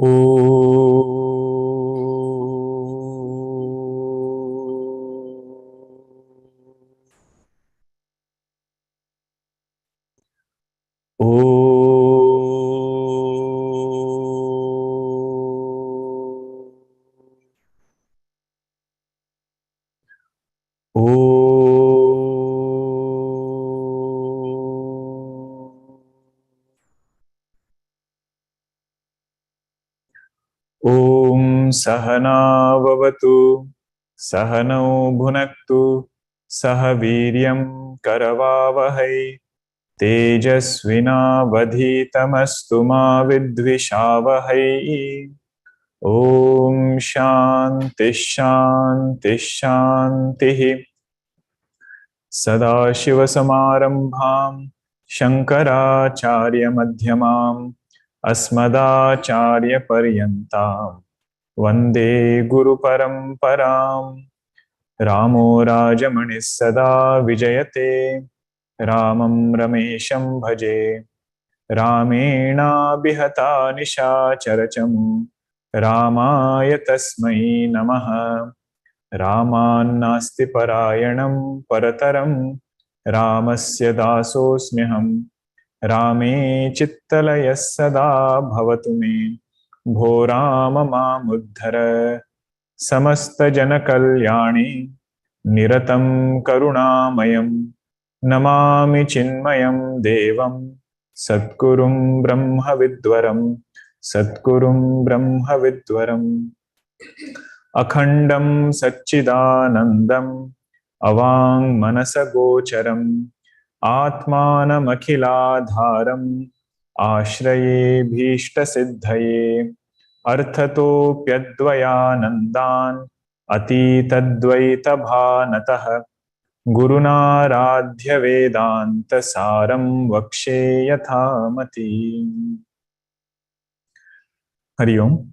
Oh. Om Sahana Vavatu Sahanau Bhunaktu Sahaviryam Karavavahai Tejasvina Vadhitamastu Ma Vidvishavahai. Om Shanti Shanti Shanti. Sadashiva Samarambham Shankaracharya Madhyamam Asmadacharya Paryantam Vande Guru Paramparam. Ramo Rajamanis Sada Vijayate Ramam Ramesham Bhaje Ramena Bihata Nishacharacham Ramaya Tasmai Namaha. Ramannasti Parayanam Parataram Ramasya Dasosmyaham Rame Chittalaya Sada Bhavatu Me Bho Rama Mamuddhara Samasta Jana Kalyani Niratam Karunamayam Namami Chinmayam Devam Satgurum Brahma Vidwaram Satgurum Brahma Vidwaram Akhandam Satchidanandam Avang Manasa Gocharam Atmanam Akhiladharam Ashraye Bhishta Siddhaye Arthato Pyadvayanandan Atitadvaita Bhanatah Guruna Radhya Vedanta Saram Vakshe Yathamati. Hari Om.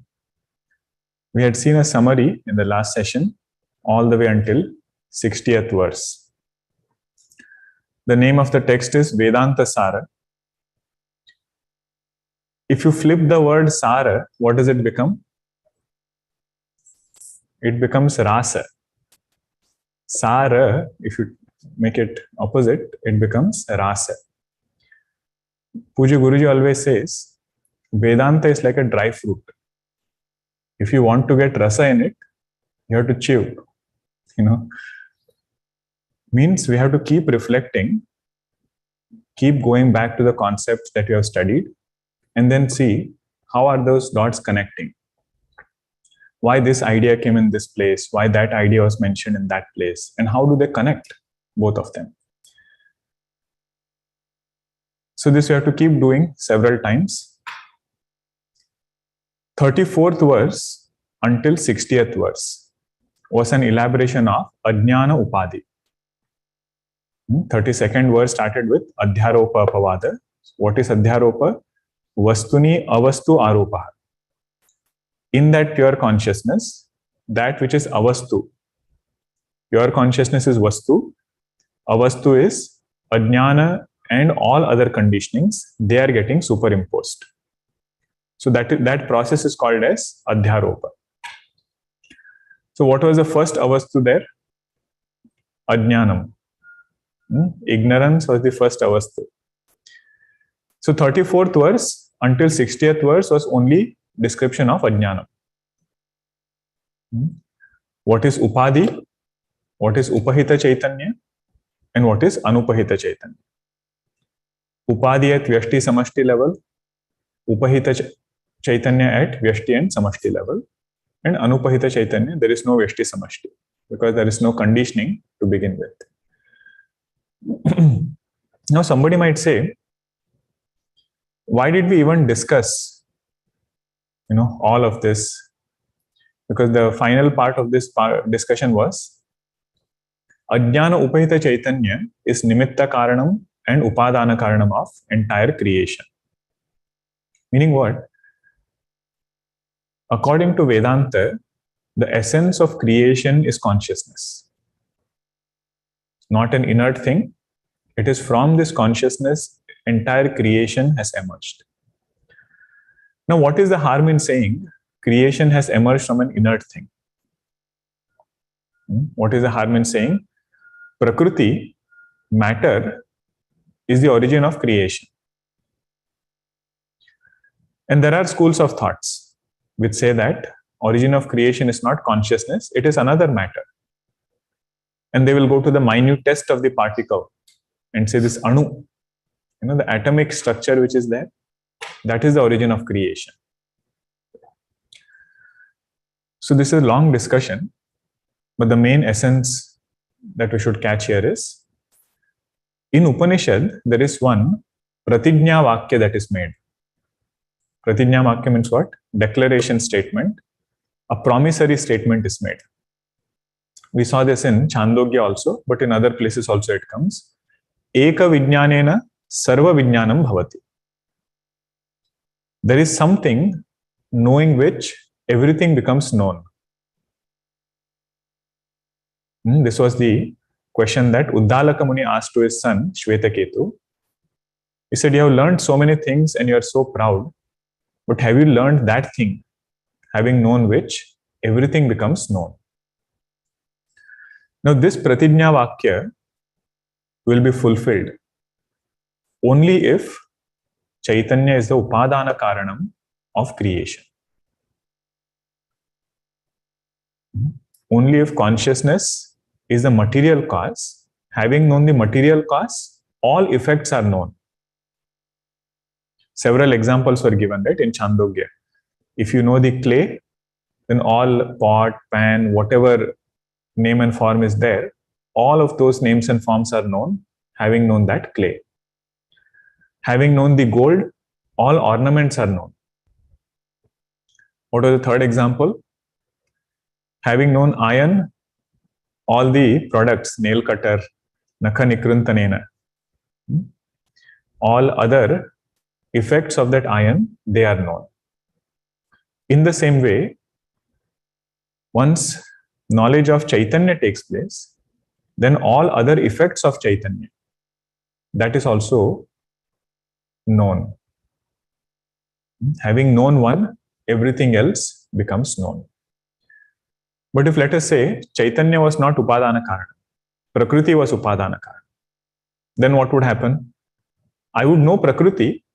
We had seen a summary in the last session all the way until 60th verse. The name of the text is Vedantasara. If you flip the word Sara, what does it become? It becomes Rasa. Sara, if you make it opposite, it becomes Rasa. Puja Guruji always says, Vedanta is like a dry fruit. If you want to get rasa in it, you have to chew. Means we have to keep reflecting, keep going back to the concepts that you have studied, and then see how are those dots connecting. Why this idea came in this place, why that idea was mentioned in that place, and how do they connect, both of them. So this you have to keep doing several times. 34th verse until 60th verse was an elaboration of Ajnana Upadhi. 32nd verse started with Adhyaropa Apavada. What is Adhyaropa? Vastuni Avastu Aropa. In that pure consciousness, that which is Avastu. Pure consciousness is Vastu. Avastu is Ajnana and all other conditionings. They are getting superimposed. So that process is called as Adhyaropa. So what was the first Avastu there? Ajnanam. Ignorance was the first Avastu. So 34th verse until 60th verse was only description of Ajnanam. What is Upadhi? What is Upahita Chaitanya? And what is Anupahita Chaitanya? Upadhi at Vyashti Samashti level. Upahita Chaitanya at Vyashti and Samashti level. And Anupahita Chaitanya, there is no Vyashti Samashti because there is no conditioning to begin with. Now somebody might say, why did we even discuss all of this? Because the final part of this discussion was Ajnana Upahita Chaitanya is Nimitta Karanam and Upadana Karanam of entire creation. Meaning what? According to Vedanta, the essence of creation is consciousness. Not an inert thing. It is from this consciousness entire creation has emerged. Now, what is the harm in saying creation has emerged from an inert thing? What is the harm in saying Prakriti, matter, is the origin of creation? And there are schools of thoughts which say that origin of creation is not consciousness, it is another matter. And they will go to the minutest of the particle and say this anu, the atomic structure which is there, that is the origin of creation. So this is a long discussion, but the main essence that we should catch here is, in Upanishad, there is one Pratignya Vakya that is made. Pratignya Vakya means what? Declaration statement. A promissory statement is made. We saw this in Chandogya also, but in other places also it comes. Eka Vidyanena Sarva Vidyanam Bhavati. There is something knowing which everything becomes known. This was the question that Uddalaka Muni asked to his son, Shvetaketu. He said, you have learned so many things and you are so proud, but have you learned that thing, having known which everything becomes known? Now, this Pratignya Vakya will be fulfilled only if Chaitanya is the Upadana Karanam of creation. Only if consciousness is the material cause, having known the material cause, all effects are known. Several examples were given, right, in Chandogya. If you know the clay, then all pot, pan, whatever name and form is there, all of those names and forms are known, having known that clay. Having known the gold, all ornaments are known. What was the third example? Having known iron, all the products, nail cutter, nakha nikruntanena, all other effects of that iron, they are known. In the same way, once knowledge of Chaitanya takes place, then all other effects of Chaitanya, that is also known. Having known one, everything else becomes known. But if, let us say, Chaitanya was not Upadana Karana, Prakriti was Upadana Karana, then what would happen? I would know Prakriti,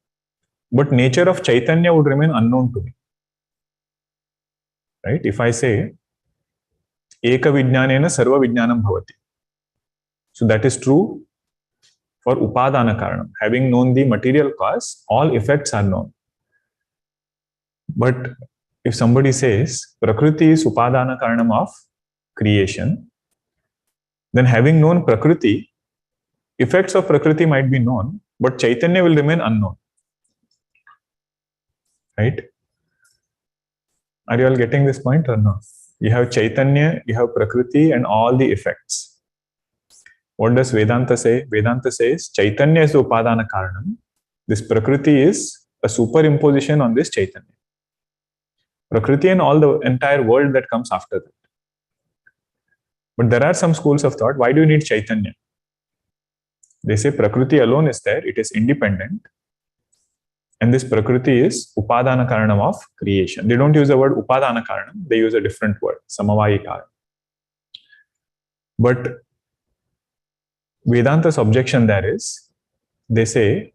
but nature of Chaitanya would remain unknown to me. Right? If I say, Eka Vidyanena Sarva Vidyanam Bhavati. So that is true for Upadana Karanam. Having known the material cause, all effects are known. But if somebody says, Prakriti is Upadana Karanam of creation, then having known Prakriti, effects of Prakriti might be known, but Chaitanya will remain unknown. Right? Are you all getting this point or no? You have Chaitanya, you have Prakriti and all the effects. What does Vedanta say? Vedanta says Chaitanya is the Upadana Karanam. This Prakriti is a superimposition on this Chaitanya. Prakriti and all the entire world that comes after that. But there are some schools of thought, why do you need Chaitanya? They say Prakriti alone is there, it is independent. And this Prakriti is Upadana Karanam of creation. They don't use the word Upadana Karanam, they use a different word, Samavayi Karanam. But Vedanta's objection there is, they say,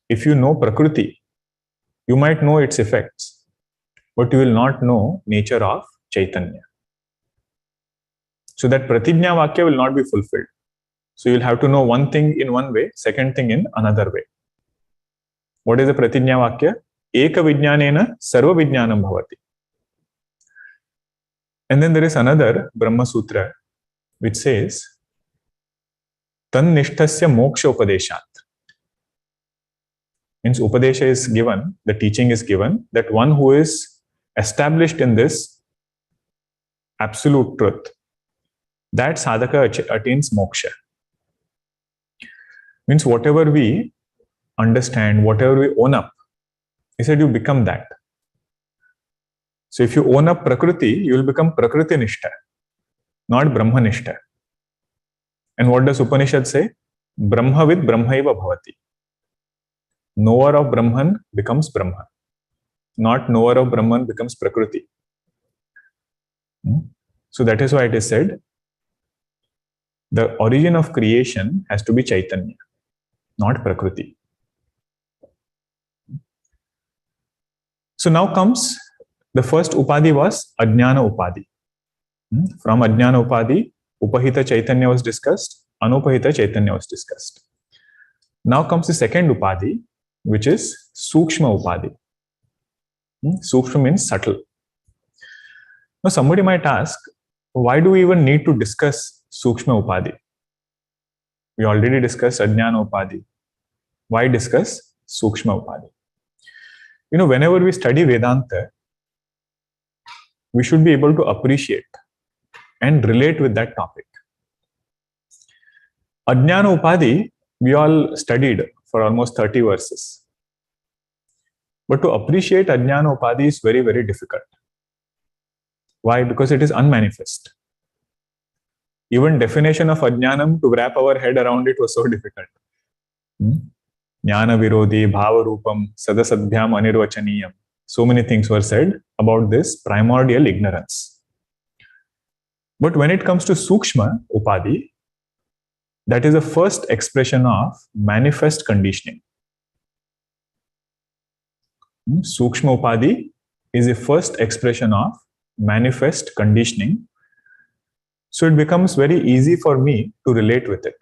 if you know Prakriti, you might know its effects, but you will not know nature of Chaitanya. So that Pratignya Vakya will not be fulfilled. So you'll have to know one thing in one way, second thing in another way. What is the Pratignya Vakya? Eka Vidyanena Sarva Vidyanam Bhavati. And then there is another Brahma Sutra which says, Tan Nishthasya Moksha Upadeshat. Means Upadesha is given, the teaching is given, that one who is established in this absolute truth, that sadhaka attains moksha. Means whatever we understand, whatever we own up, he said you become that. So if you own up Prakriti, you will become Prakriti Nishtha, not Brahma Nishtha. And what does Upanishad say? Brahma with Brahmaiva Bhavati. Knower of Brahman becomes Brahma. not knower of Brahman becomes Prakriti. So that is why it is said, the origin of creation has to be Chaitanya, not Prakriti. So now comes, the first Upadhi was Ajnana Upadhi. From Ajnana Upadhi, Upahita Chaitanya was discussed, Anupahita Chaitanya was discussed. Now comes the second Upadhi, which is Sukshma Upadhi. Sukshma means subtle. Now somebody might ask, why do we even need to discuss Sukshma Upadhi? We already discussed Ajnana Upadhi. Why discuss Sukshma Upadhi? Whenever we study Vedanta, we should be able to appreciate and relate with that topic. Ajnana Upadhi, we all studied for almost 30 verses. But to appreciate Ajnana Upadhi is very, very difficult. Why? Because it is unmanifest. Even definition of Ajnanam, to wrap our head around it was so difficult. Jnana Virodhi, Bhava Rupam, Sadasadhyam Anirvachaniyam. So many things were said about this primordial ignorance. But when it comes to Sukshma Upadhi, that is the first expression of manifest conditioning. Sukshma Upadhi is the first expression of manifest conditioning. So it becomes very easy for me to relate with it.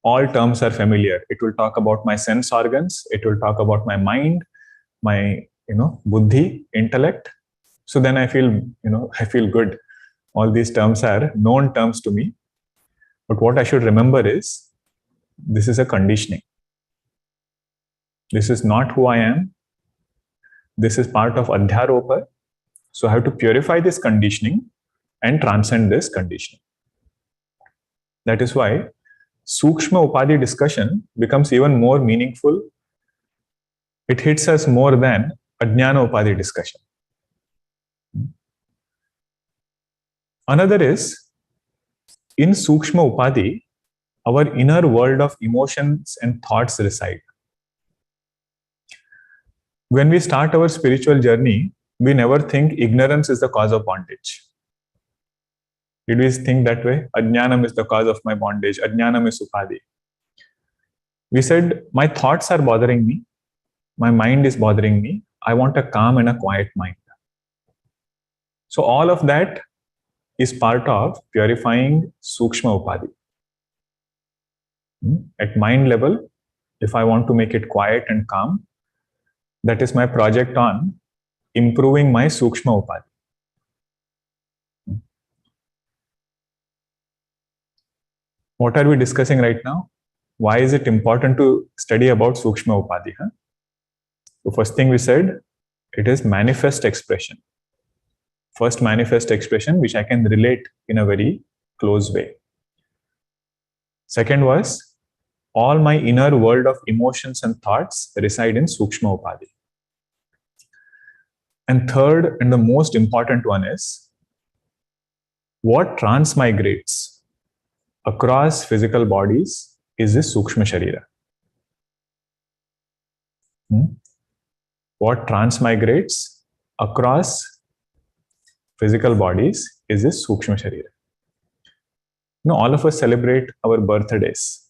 All terms are familiar. It will talk about my sense organs. It will talk about my mind, my, buddhi, intellect. So then I feel good. All these terms are known terms to me. But what I should remember is, this is a conditioning. This is not who I am. This is part of Adhyaropa. So I have to purify this conditioning and transcend this conditioning. That is why Sukshma Upadhi discussion becomes even more meaningful. It hits us more than Ajnana Upadhi discussion. Another is, in Sukshma Upadhi, our inner world of emotions and thoughts reside. When we start our spiritual journey, we never think ignorance is the cause of bondage. Did we think that way? Ajnanam is the cause of my bondage. Ajnanam is Upadhi. We said, my thoughts are bothering me. My mind is bothering me. I want a calm and a quiet mind. So all of that is part of purifying Sukshma Upadhi. At mind level, if I want to make it quiet and calm, that is my project on improving my Sukshma Upadhi. What are we discussing right now? Why is it important to study about Sukshma Upadhi? The first thing we said, it is manifest expression. First manifest expression which I can relate in a very close way. Second was, all my inner world of emotions and thoughts reside in Sukshma Upadhi. And third, and the most important one is, what transmigrates across physical bodies is this Sukshma Sharira. What transmigrates across physical bodies is this Sukshma Sharira. All of us celebrate our birthdays,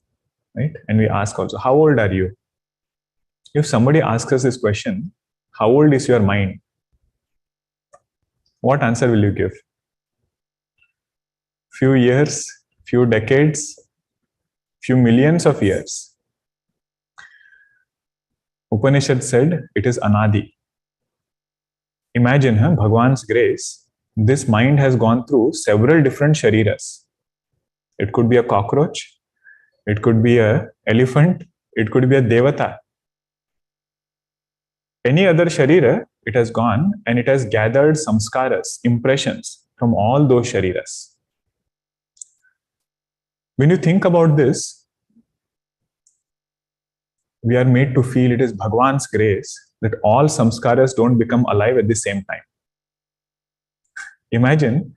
right? And we ask also, how old are you? If somebody asks us this question, how old is your mind? What answer will you give? Few years, few decades, few millions of years. Upanishad said it is anadi. Imagine, Bhagwan's grace, this mind has gone through several different shariras. It could be a cockroach, it could be an elephant, it could be a devata. Any other sharira, it has gone and it has gathered samskaras, impressions from all those shariras. When you think about this, we are made to feel it is Bhagwan's grace that all samskaras don't become alive at the same time. Imagine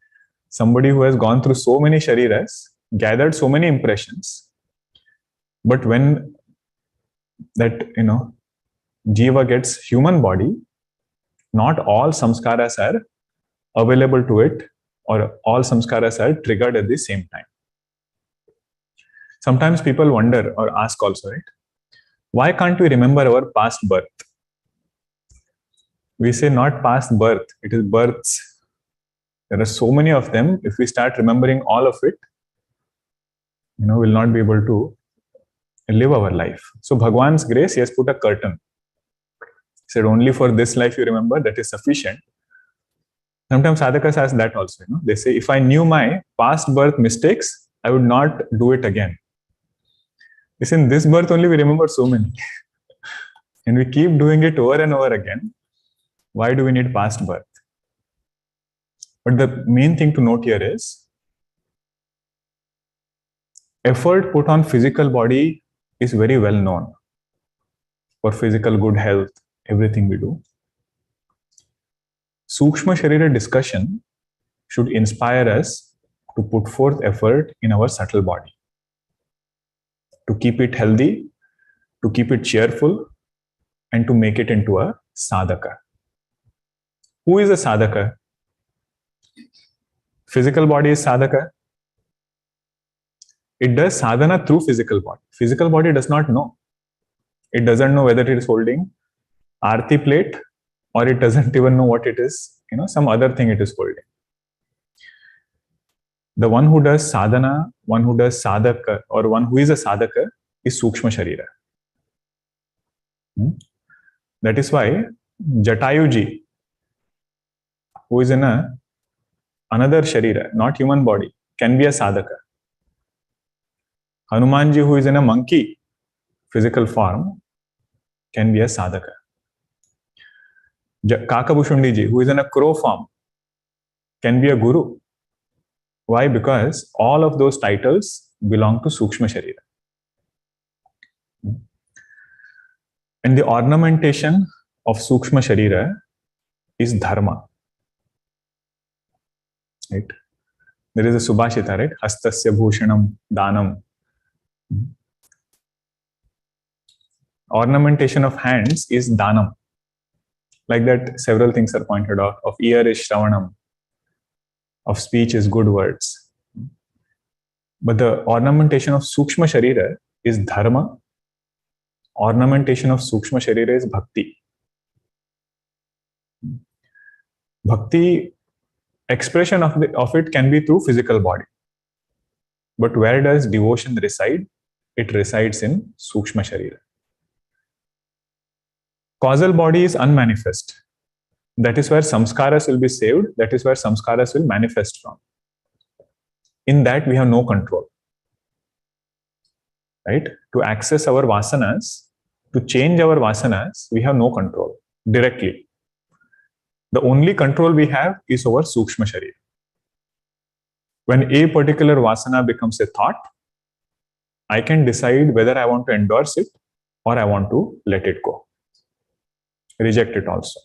somebody who has gone through so many shariras, gathered so many impressions, but when that, jiva gets human body, Not all samskaras are available to it, or all samskaras are triggered at the same time. Sometimes people wonder or ask also, right? Why can't we remember our past birth? We say not past birth, it is births. There are so many of them. If we start remembering all of it, we'll not be able to live our life. So Bhagwan's grace, he has put a curtain. He said, only for this life you remember, that is sufficient. Sometimes sadhakas ask that also. They say, if I knew my past birth mistakes, I would not do it again. It's in this birth only we remember so many. And we keep doing it over and over again. Why do we need past birth? But the main thing to note here is, effort put on physical body is very well known for physical good health, everything we do. Sukshma Sharira discussion should inspire us to put forth effort in our subtle body, to keep it healthy, to keep it cheerful, and to make it into a sadhaka. Who is a sadhaka? Physical body is sadhaka. It does sadhana through physical body. Physical body does not know. It doesn't know whether it is holding arti plate, or it doesn't even know what it is, some other thing it is holding. The one who does sadhana, one who does sadhaka, or one who is a sadhaka is Sukshma Sharira. That is why Jatayuji, who is in another Sharira, not human body, can be a sadhaka. Hanumanji, who is in a monkey physical form, can be a sadhaka. Kakabhushundiji, who is in a crow form, can be a guru. Why? Because all of those titles belong to Sukshma Sharira. And the ornamentation of Sukshma Sharira is dharma. Right? There is a Subhashita, right? Hastasya bhushanam danam. Ornamentation of hands is danam. Like that, several things are pointed out. Of ear is shravanam. Of speech is good words. But the ornamentation of Sukshma Sharira is dharma. Ornamentation of Sukshma Sharira is bhakti. Bhakti, expression of it can be through physical body. But where does devotion reside? It resides in Sukshma Sharira. Causal body is unmanifest. That is where samskaras will be saved. That is where samskaras will manifest from. In that we have no control. Right? To access our vasanas, to change our vasanas, we have no control directly. The only control we have is over Sukshma Sharira. When a particular vasana becomes a thought, I can decide whether I want to endorse it or I want to let it go. Reject it also.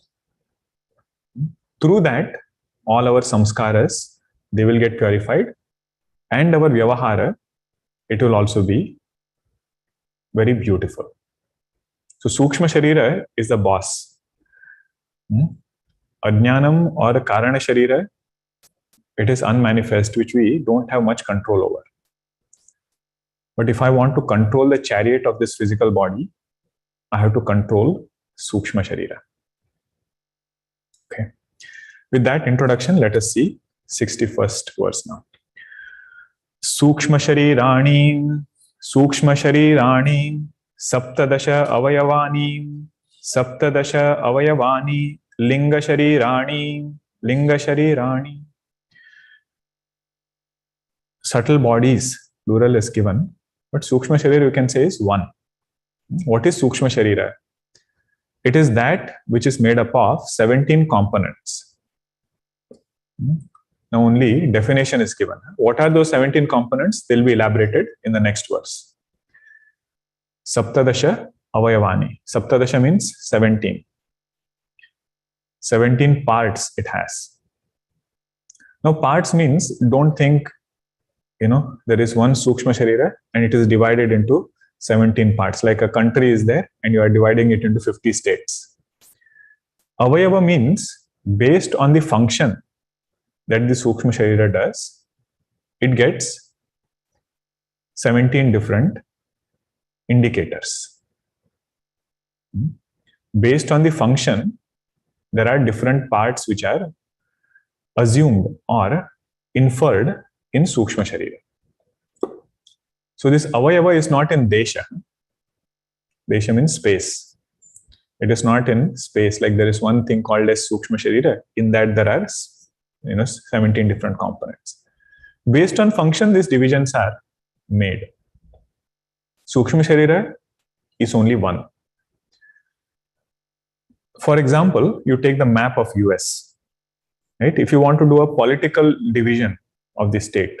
Through that, all our samskaras, they will get purified, and our vyavahara, it will also be very beautiful. So Sukshma Sharira is the boss. Ajnanam or Karana Sharira, it is unmanifest, which we don't have much control over. But if I want to control the chariot of this physical body, I have to control Sukshma Sharira. Okay. With that introduction, let us see 61st verse now. Sukshma Sharirani, Sukshma Sharirani, Saptadasha Avayavani, Saptadasha Avayavani, Linga Sharirani, Linga Sharirani. Subtle bodies, plural is given, but Sukshma Sharira you can say is one. What is Sukshma Sharira? It is that which is made up of 17 components. Now only definition is given. What are those 17 components? They'll be elaborated in the next verse. Saptadasha Avayavani. Saptadasha means 17. 17 parts it has. Now parts means, don't think, there is one Sukshma Sharira and it is divided into 17 parts. Like a country is there and you are dividing it into 50 states. Avayava means based on the function that the Sukshma Sharira does, it gets 17 different indicators. Based on the function, there are different parts which are assumed or inferred in Sukshma Sharira. So this Avayava is not in Desha. Desha means space. It is not in space. Like there is one thing called as Sukshma Sharira. In that there are 17 different components. Based on function, these divisions are made. Sukshma Sharira is only one. For example, you take the map of US. Right? If you want to do a political division of the state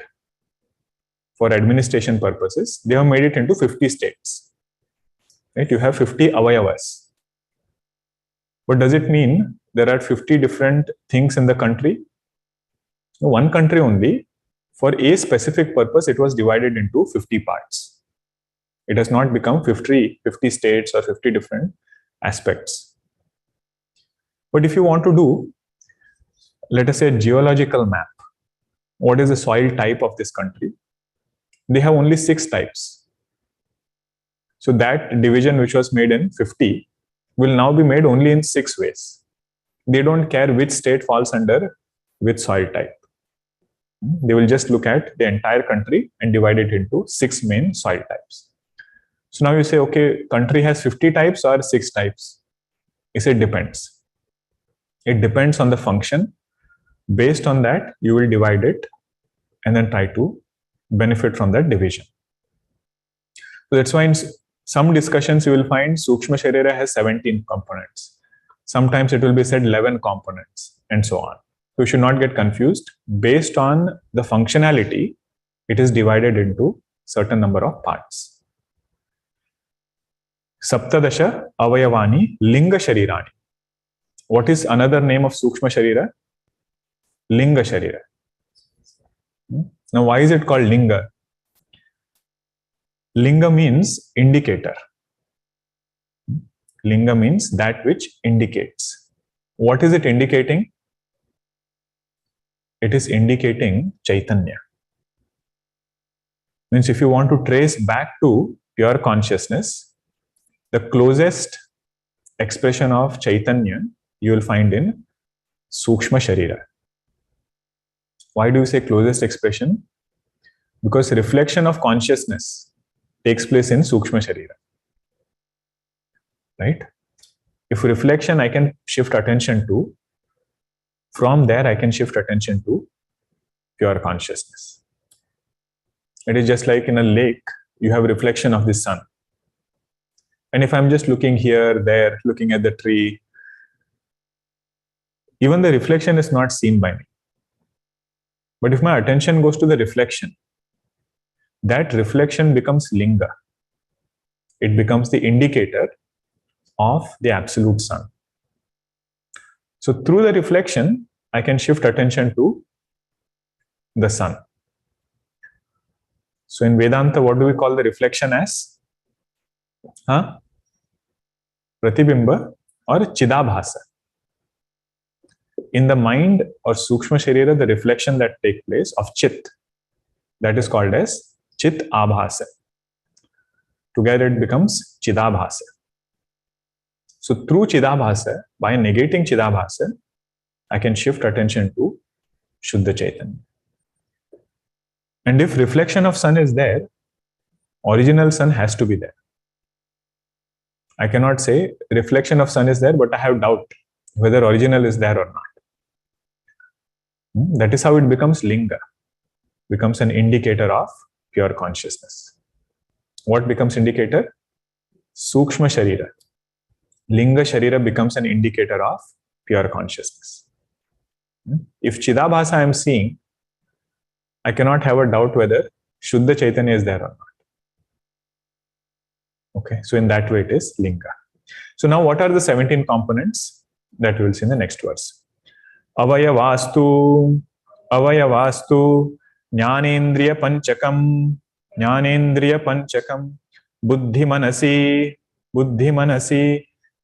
for administration purposes, they have made it into 50 states. Right? You have 50 avayavas. But does it mean there are 50 different things in the country? One country only, for a specific purpose, it was divided into 50 parts. It has not become 50 states or 50 different aspects. But if you want to do, let us say, a geological map, what is the soil type of this country? They have only 6 types. So that division which was made in 50 will now be made only in 6 ways. They don't care which state falls under which soil type. They will just look at the entire country and divide it into 6 main soil types. So now you say, okay, country has 50 types or 6 types? He said, depends. It depends on the function. Based on that, you will divide it and then try to benefit from that division. So that's why in some discussions you will find Sukshma Sharira has 17 components. Sometimes it will be said 11 components and so on. So you should not get confused. Based on the functionality, it is divided into certain number of parts. Saptadasha Avayavani Linga Sharirani. What is another name of Sukshma Sharira? Linga Sharira. Now, why is it called Linga? Linga means indicator. Linga means that which indicates. What is it indicating? It is indicating Chaitanya. Means if you want to trace back to pure consciousness, the closest expression of Chaitanya you will find in Sukshma Sharira. Why do you say closest expression? Because reflection of consciousness takes place in Sukshma Sharira. Right? If reflection I can shift attention to, from there I can shift attention to pure consciousness. It is just like in a lake, you have reflection of the sun. And if I'm just looking here, there, looking at the tree, even the reflection is not seen by me. But if my attention goes to the reflection, that reflection becomes linga. It becomes the indicator of the absolute sun. So through the reflection, I can shift attention to the sun. So in Vedanta, what do we call the reflection as? Pratibimba or Chidabhasa. In the mind or Sukshma Sharira, the reflection that takes place of Chit, that is called as Chit Abhasa. Together it becomes Chidabhasa. So through Chidabhasa, by negating Chidabhasa, I can shift attention to Shuddha Chaitanya. And if reflection of sun is there, original sun has to be there. I cannot say reflection of sun is there, but I have doubt whether original is there or not. That is how it becomes linga, becomes an indicator of pure consciousness. What becomes indicator? Sukshma Sharira. Linga Sharira becomes an indicator of pure consciousness. If Chidabhasa I am seeing, I cannot have a doubt whether Shuddha Chaitanya is there or not. Okay, so in that way it is linga. So now what are the 17 components that we will see in the next verse? Avayavastu, Avayavastu, Jnanendriya Panchakam, Jnanendriya Panchakam, Buddhi Manasi,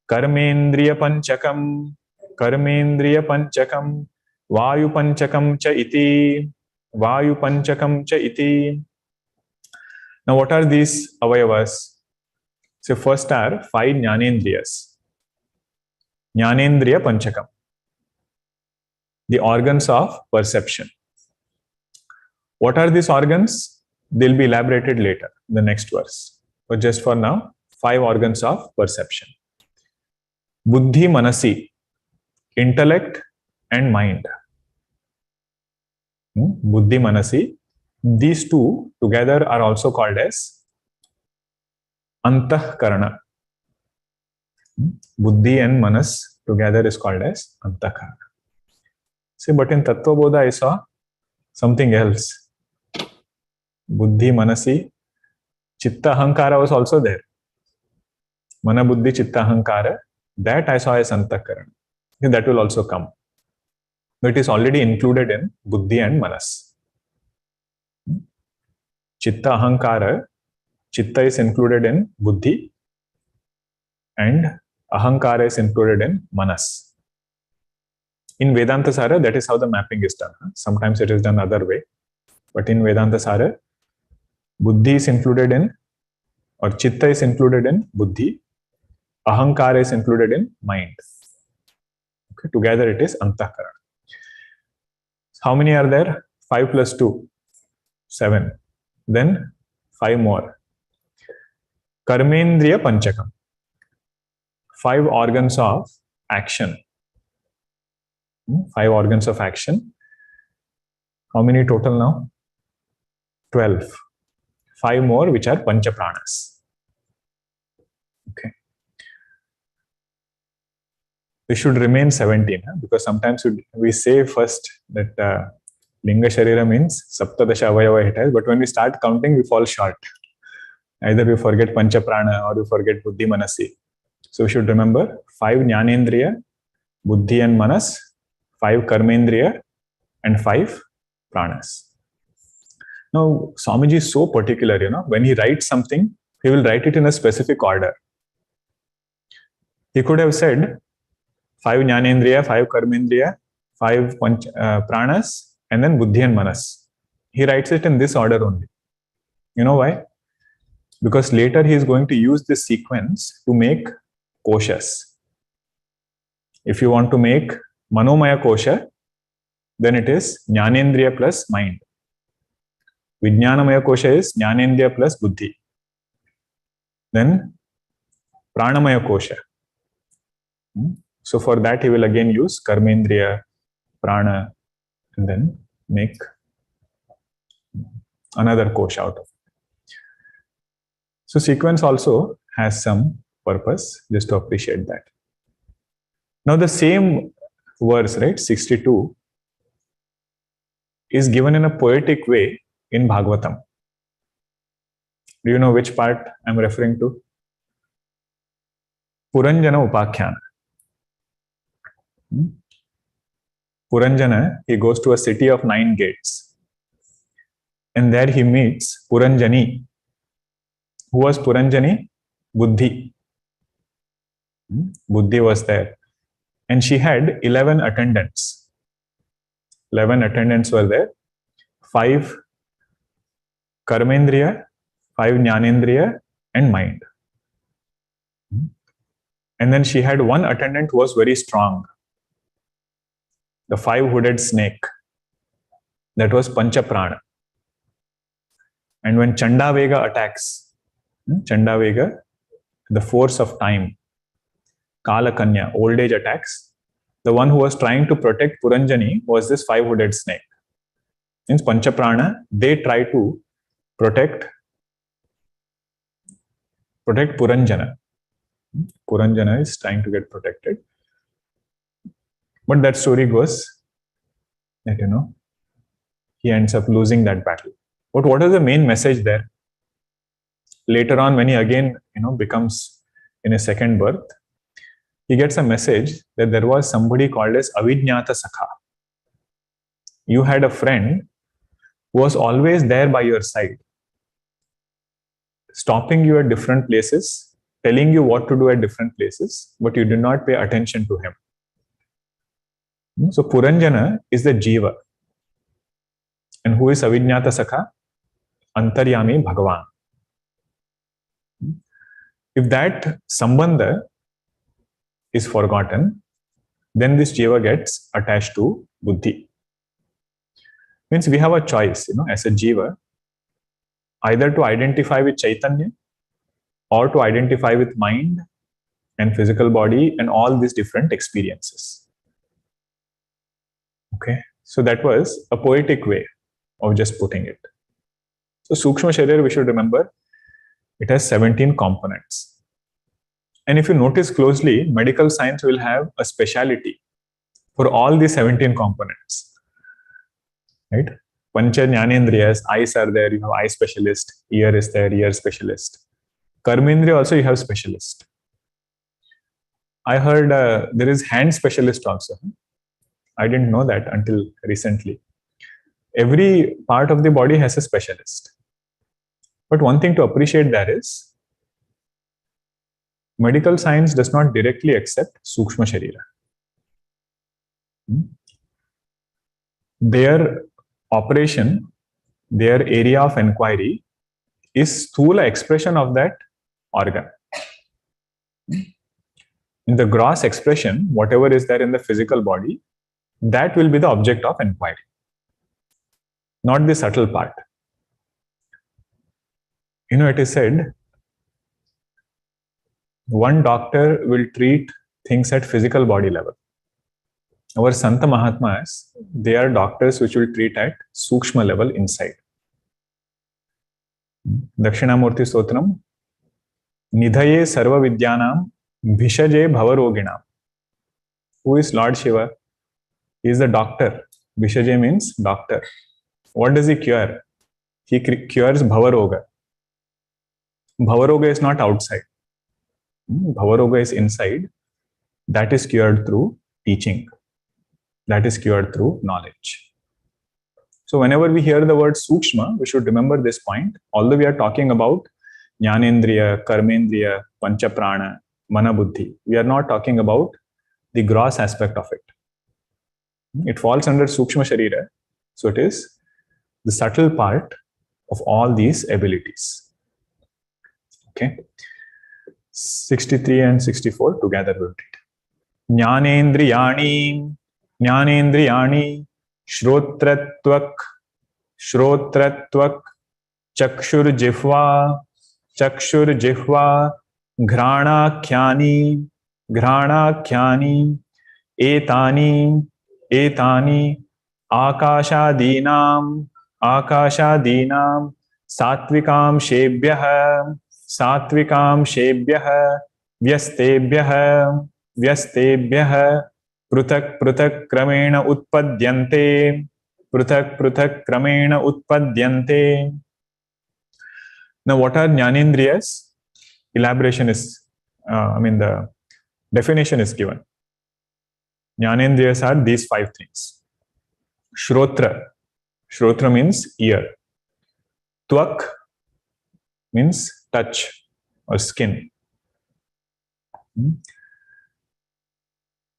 Karmendriya Panchakam, Karmendriya Panchakam, Vayu Panchakam cha iti, Vayu Panchakam cha iti. Now, what are these avayavas? So, first are 5 Jnanendriyas. Jnanendriya Panchakam, the organs of perception. What are these organs? They'll be elaborated later, the next verse. But just for now, 5 organs of perception. Buddhi, Manasi, intellect and mind. Buddhi, Manasi. These two together are also called as Antahkarana. Buddhi and Manas together is called as Antahkarana. See, but in Tattva Bodha I saw something else. Buddhi, Manasi, Chitta Ahankara was also there. Mana Buddhi, Chitta Ahankara, that I saw as Antahkarana. That will also come. It is already included in Buddhi and Manas. Chitta Ahankara, Chitta is included in Buddhi and Ahankara is included in Manas. In Vedantasara, that is how the mapping is done. Sometimes it is done other way. But in Vedantasara, Buddhi is included in, or Chitta is included in Buddhi, Ahankara is included in mind. Okay, together it is Antahkarana. How many are there? 5 plus 2, 7. Then 5 more. Karmendriya Panchakam, 5 organs of action. 5 organs of action. How many total now? 12. 5 more, which are Panchapranas. Okay. We should remain 17, because sometimes we say first that Linga Sharira means Saptadasha Avayava it has, but when we start counting, we fall short. Either we forget Panchaprana or we forget Buddhi Manasi. So we should remember 5 Jnanendriya, Buddhi and Manas, 5 Karmendriya, and 5 Pranas. Now, Swamiji is so particular, when he writes something, he will write it in a specific order. He could have said 5 Jnanendriya, 5 Karmendriya, 5 Pranas, and then Buddhi and Manas. He writes it in this order only. You know why? Because later he is going to use this sequence to make koshas. If you want to make Manomaya kosha, then it is Jnanendriya plus mind. Vidyanamaya kosha is Jnanendriya plus Buddhi. Then Pranamaya kosha. So for that he will again use Karmendriya, Prana, and then make another kosha out of it. So sequence also has some purpose, just to appreciate that. Now the same verse, right, 62, is given in a poetic way in Bhagavatam. Do you know which part I'm referring to? Puranjana Upakhyana. Puranjana, he goes to a city of 9 gates. And there he meets Puranjani. Who was Puranjani? Buddhi. Buddhi was there. And she had 11 attendants. 11 attendants were there. 5 Karmendriya, 5 Jnanendriya, and mind. And then she had one attendant who was very strong. The 5-hooded snake. That was Panchaprana. And when Chandavega attacks, Chandavega, the force of time, Kala Kanya, old age attacks, the one who was trying to protect Puranjani was this 5-hooded snake. Means Panchaprana, they try to protect Puranjana. Puranjana is trying to get protected. But that story goes that, he ends up losing that battle. But what is the main message there? Later on, when he again, becomes in a second birth, he gets a message that there was somebody called as Avidnyata Sakha. You had a friend who was always there by your side, stopping you at different places, telling you what to do at different places, but you did not pay attention to him. So Puranjana is the Jiva. And who is Avignata Sakha? Antaryami Bhagavan. If that Sambandha is forgotten, then this Jiva gets attached to Buddhi. Means we have a choice, as a Jiva, either to identify with Chaitanya or to identify with mind and physical body and all these different experiences. Okay, so that was a poetic way of just putting it. So Sukshma Sharir, we should remember, it has 17 components. And if you notice closely, medical science will have a speciality for all the 17 components. Right? Pancha Jnanendriyas, eyes are there, you have eye specialist, ear is there, ear specialist. Karmendriya also you have specialist. I heard there is hand specialist also. I didn't know that until recently. Every part of the body has a specialist. But one thing to appreciate there is, medical science does not directly accept Sukshma Sharira. Their operation, their area of inquiry is sthula expression of that organ. In the gross expression, whatever is there in the physical body, that will be the object of inquiry, not the subtle part. It is said, one doctor will treat things at physical body level. Our Santa Mahatmas, they are doctors which will treat at Sukshma level inside. Dakshinamurti Stotram, Nidhaye Sarva Vidyanam Bhishaje Bhavaroginam. Who is Lord Shiva? He is the doctor. Bhishaje means doctor. What does he cure? He cures Bhavaroga. Bhavaroga is not outside. Bhavaroga is inside. That is cured through teaching. That is cured through knowledge. So whenever we hear the word Sukshma, we should remember this point. Although we are talking about Jnanendriya, Karmendriya, Panchaprana, Mana Buddhi, we are not talking about the gross aspect of it. It falls under Sukshma Sharira. So it is the subtle part of all these abilities. Okay. 63 and 64 together we'll read. Jnanendriyani, Jnanendriyani, Shrotrattvak, Shrotrattvak, Chakshur Jihva, Ghrana Khyani, Etani, Akashadinam, Satvikam Shebhyah, Vyastebhyah, Pruthak Kramena Utpadyante. Now, what are Jnanendriyas? Elaboration is, the definition is given. Jnanendriyas are these 5 things. Shrotra means ear. Tvak means touch or skin.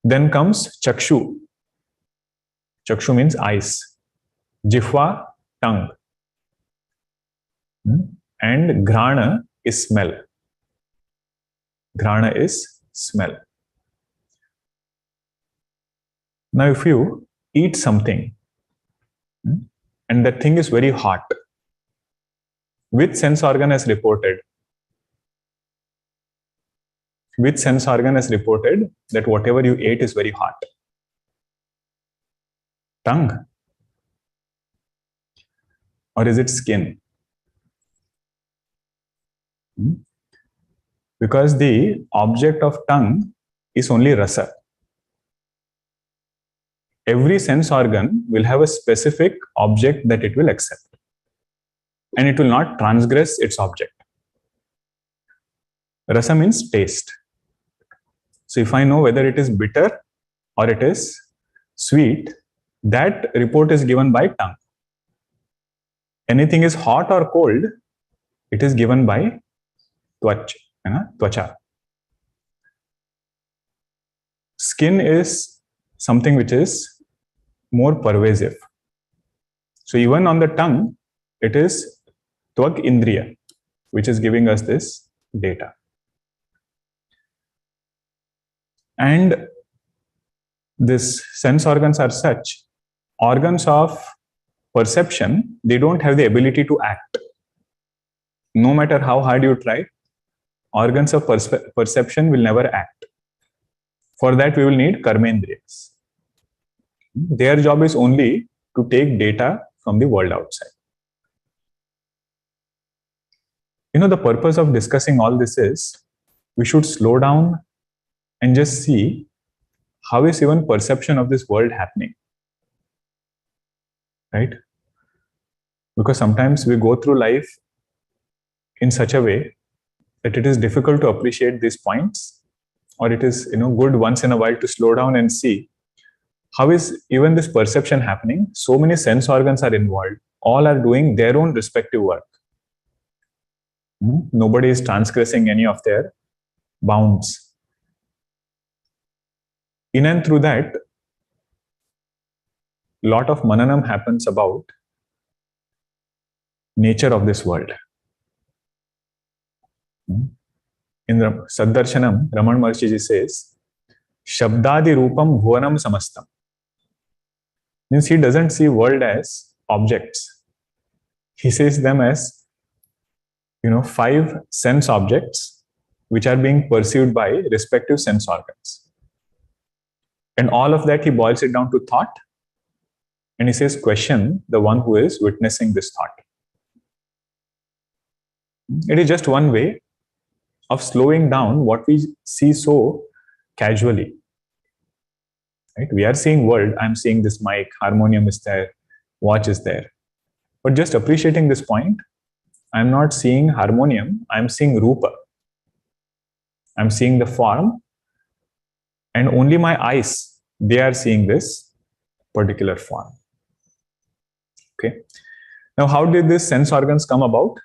Then comes Chakshu. Chakshu means eyes. Jihva, tongue. And Ghrana is smell. Ghrana is smell. Now, if you eat something and that thing is very hot, which sense organ has reported? Which sense organ has reported that whatever you ate is very hot? Tongue? Or is it skin? Because the object of tongue is only rasa. Every sense organ will have a specific object that it will accept. And it will not transgress its object. Rasa means taste. So if I know whether it is bitter or it is sweet, that report is given by tongue. Anything is hot or cold, it is given by tvacha. Skin is something which is more pervasive. So even on the tongue, it is Tvak Indriya, which is giving us this data. And these sense organs are such organs of perception, they don't have the ability to act. No matter how hard you try, organs of perception will never act. For that, we will need karmendriyas. Their job is only to take data from the world outside. The purpose of discussing all this is we should slow down and just see how is even perception of this world happening, right? Because sometimes we go through life in such a way that it is difficult to appreciate these points, or it is good once in a while to slow down and see how is even this perception happening. So many sense organs are involved, all are doing their own respective work. Nobody is transgressing any of their bounds. In and through that, lot of mananam happens about nature of this world. In the Saddarshanam, Raman Maharshi says, Shabdadi Rupam Bhuvanam Samastam. Means he doesn't see world as objects. He sees them as 5 sense objects which are being perceived by respective sense organs. And all of that he boils it down to thought. And he says, question the one who is witnessing this thought. It is just one way of slowing down what we see so casually. Right? We are seeing world. I'm seeing this mic, harmonium is there, watch is there. But just appreciating this point, I'm not seeing harmonium, I'm seeing rupa. I'm seeing the form, and only my eyes, they are seeing this particular form. Okay. Now, how did these sense organs come about?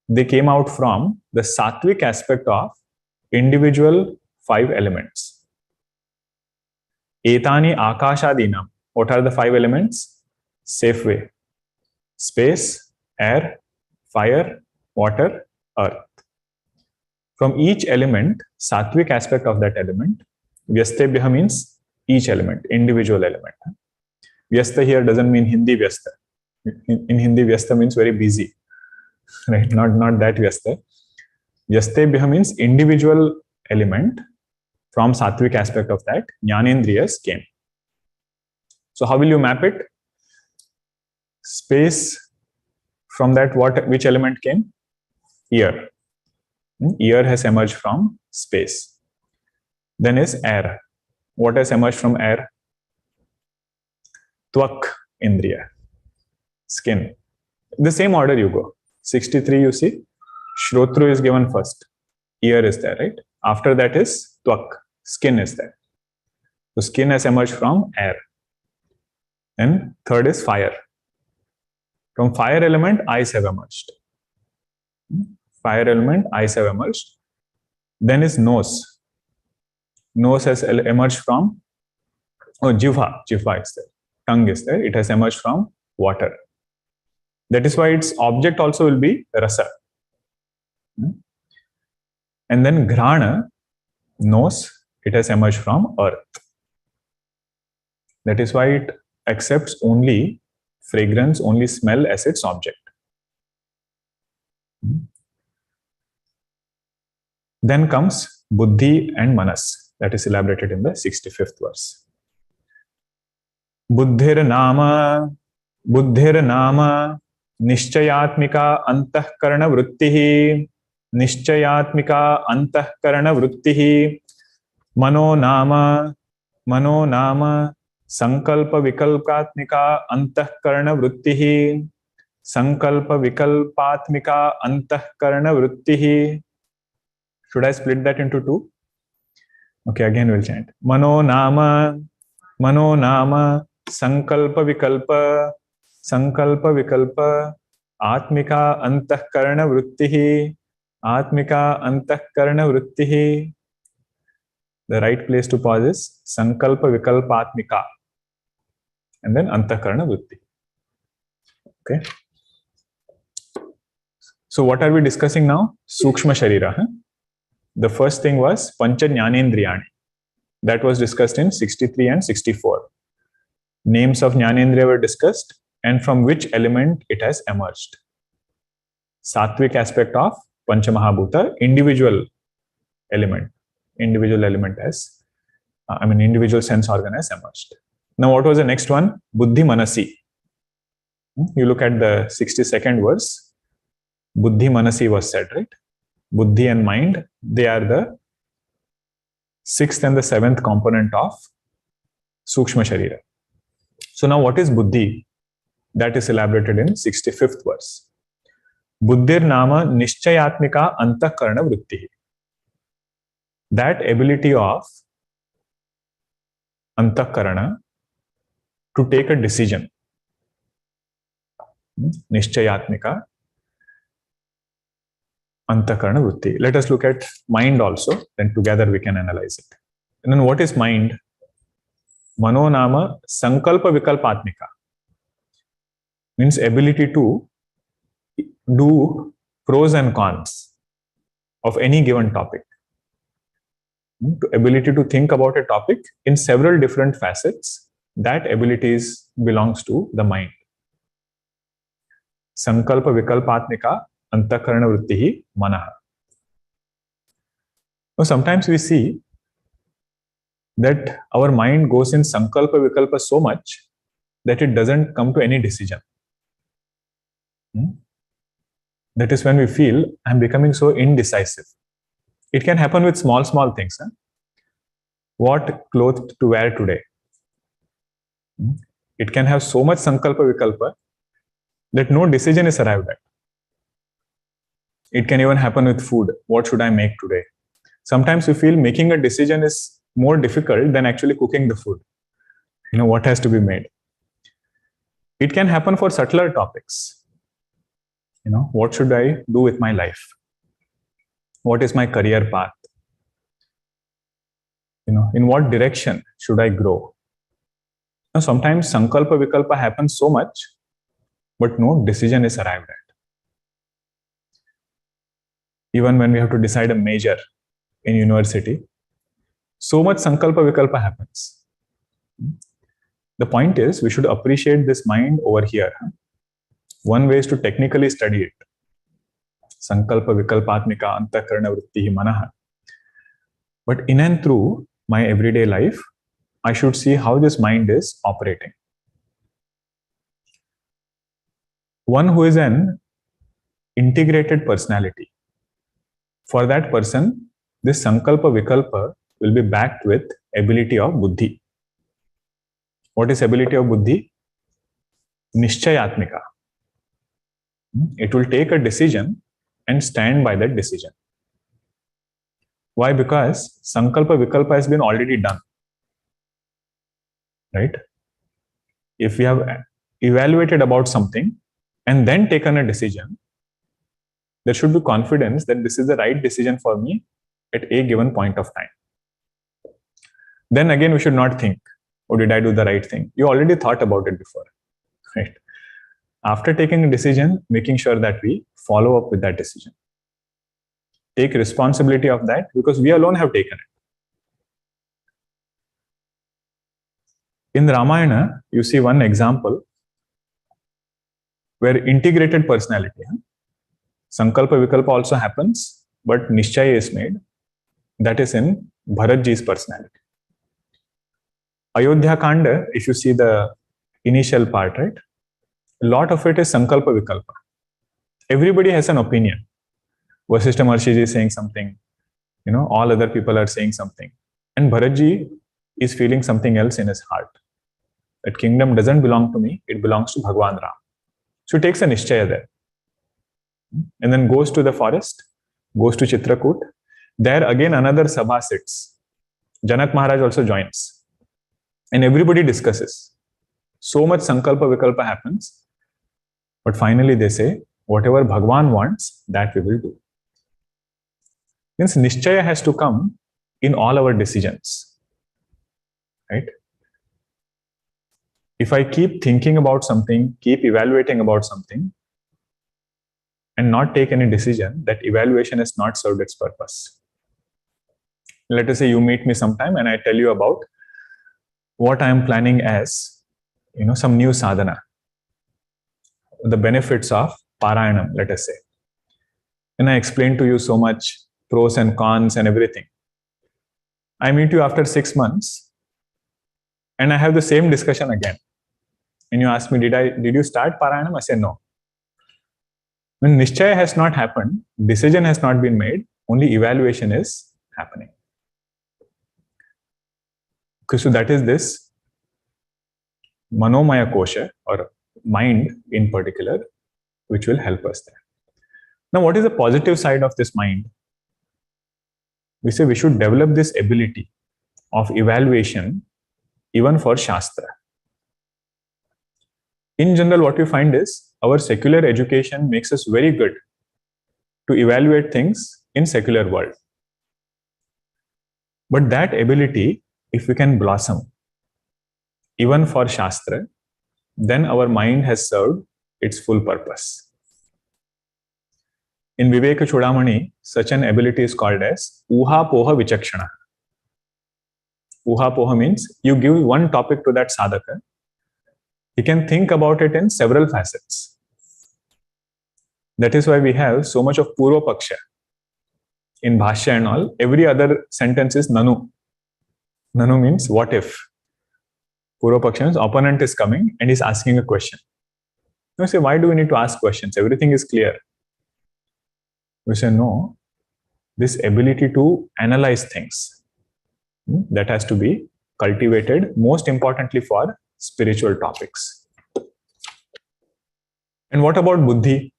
They came out from the sattvic aspect of individual 5 elements. Etani akashadinam. What are the 5 elements? Safe way. Space, air, fire, water, earth. From each element, sattvic aspect of that element, vyastebhya means each element, individual element. Vyasta here doesn't mean Hindi vyasta. In Hindi, vyasta means very busy. Right? Not that vyasta. Vyastebhya means individual element. From sattvic aspect of that, jnanendriyas came. So how will you map it? Space, from that which element came? Ear. Ear has emerged from space. Then is air. What has emerged from air? Tvak indriya. Skin. The same order you go. 63 you see. Shrotru is given first. Ear is there, right? After that is tvak. Skin is there. So skin has emerged from air. And third is fire. From fire element, eyes have emerged. Fire element, eyes have emerged. Then is nose. Nose has emerged from, jivha. Jivha is there. Tongue is there. It has emerged from water. That is why its object also will be rasa. And then grana, nose, it has emerged from earth. That is why it accepts only fragrance, only smell as its object. Then comes buddhi and manas. That is elaborated in the 65th verse. Buddhir nama nishchayatmika antahkarana vrittihi nishchayatmika antahkarana vrittihi mano nama sankalpa vikalpatmika antahkarana vrittihi sankalpa vikalpatmika antahkarana vrittihi. Should I split that into 2? Okay, again we'll chant. Mano nama sankalpa vikalpa atmika antahkarana vrittihi The right place to pause is Sankalpa Vikalpatmika and then Antakarana Vritti. Okay. So what are we discussing now? Sukshma Sharira. The first thing was Pancha Jnanendriyani. That was discussed in 63 and 64. Names of Jnanendriya were discussed and from which element it has emerged. Sattvic aspect of Panchamahabhuta, individual element as, individual sense organ has emerged. Now what was the next one? Buddhi Manasi. You look at the 62nd verse. Buddhi Manasi was said, right? Buddhi and mind, they are the 6th and the 7th component of Sukshma Sharira. So now what is Buddhi? That is elaborated in 65th verse. Buddhir nama nishchayatmika antakarana vritti. That ability of antakarana to take a decision. Nishchayatmika antakarana vritti. Let us look at mind also, then together we can analyze it. And then what is mind? Mano nama sankalpa vikalpatmika. Means ability to do pros and cons of any given topic. Ability to think about a topic in several different facets, that ability belongs to the mind. Sankalpa vikalpatmika antakarana vrittihi manaha. Now sometimes we see that our mind goes in sankalpa vikalpa so much that it doesn't come to any decision. That is when we feel I'm becoming so indecisive. It can happen with small things. What clothes to wear today? It can have so much sankalpa vikalpa that no decision is arrived at. It can even happen with food. What should I make today? Sometimes we feel making a decision is more difficult than actually cooking the food. What has to be made. It can happen for subtler topics. What should I do with my life? What is my career path? In what direction should I grow? Now, sometimes sankalpa vikalpa happens so much, but no decision is arrived at. Even when we have to decide a major in university, so much sankalpa vikalpa happens. The point is, we should appreciate this mind over here. One way is to technically study it. Sankalpa vikalpatmika antakarana vrittihi manaha. But in and through my everyday life, I should see how this mind is operating. One who is an integrated personality, for that person, this sankalpa vikalpa will be backed with ability of buddhi. What is ability of buddhi? Nishchayatmika. It will take a decision and stand by that decision. Why? Because sankalpa vikalpa has been already done. Right? If we have evaluated about something and then taken a decision, there should be confidence that this is the right decision for me at a given point of time. Then again, we should not think, oh, did I do the right thing? You already thought about it before. Right? After taking a decision, making sure that we follow up with that decision. Take responsibility of that because we alone have taken it. In Ramayana, you see one example where integrated personality, sankalpa vikalpa also happens, but nishchaya is made. That is in Bharatji's personality. Ayodhya Kanda, if you see the initial part, right? A lot of it is sankalpa vikalpa. Everybody has an opinion. Vasishtha Maharshi is saying something, all other people are saying something. And Bharatji is feeling something else in his heart. That kingdom doesn't belong to me, it belongs to Bhagwan Ram. So he takes a nishchaya there. And then goes to the forest, goes to Chitrakoot. There again another sabha sits. Janak Maharaj also joins. And everybody discusses. So much sankalpa vikalpa happens. But finally they say, whatever Bhagwan wants, that we will do. Means nishchaya has to come in all our decisions, right? If I keep thinking about something, keep evaluating about something, and not take any decision, that evaluation has not served its purpose. Let us say you meet me sometime and I tell you about what I am planning as, some new sadhana, the benefits of Parayanam, let us say. And I explain to you so much pros and cons and everything. I meet you after 6 months and I have the same discussion again. And you ask me, did you start Parayanam? I say no. When Nishchaya has not happened, decision has not been made, only evaluation is happening. Okay, so that is this Manomaya Kosha, or mind in particular, which will help us there. Now, what is the positive side of this mind? We say we should develop this ability of evaluation even for Shastra. In general, what we find is our secular education makes us very good to evaluate things in secular world. But that ability, if we can blossom even for Shastra, then our mind has served its full purpose. In Viveka Chudamani, such an ability is called as Uha Poha Vichakshana. Uha Poha means you give one topic to that sadhaka. He can think about it in several facets. That is why we have so much of Purva Paksha. In Bhashya and all, every other sentence is Nanu. Nanu means what if. Purva Paksha means opponent is coming and is asking a question. You say, why do we need to ask questions? Everything is clear. We say, no, this ability to analyze things, that has to be cultivated, most importantly for spiritual topics. And what about buddhi?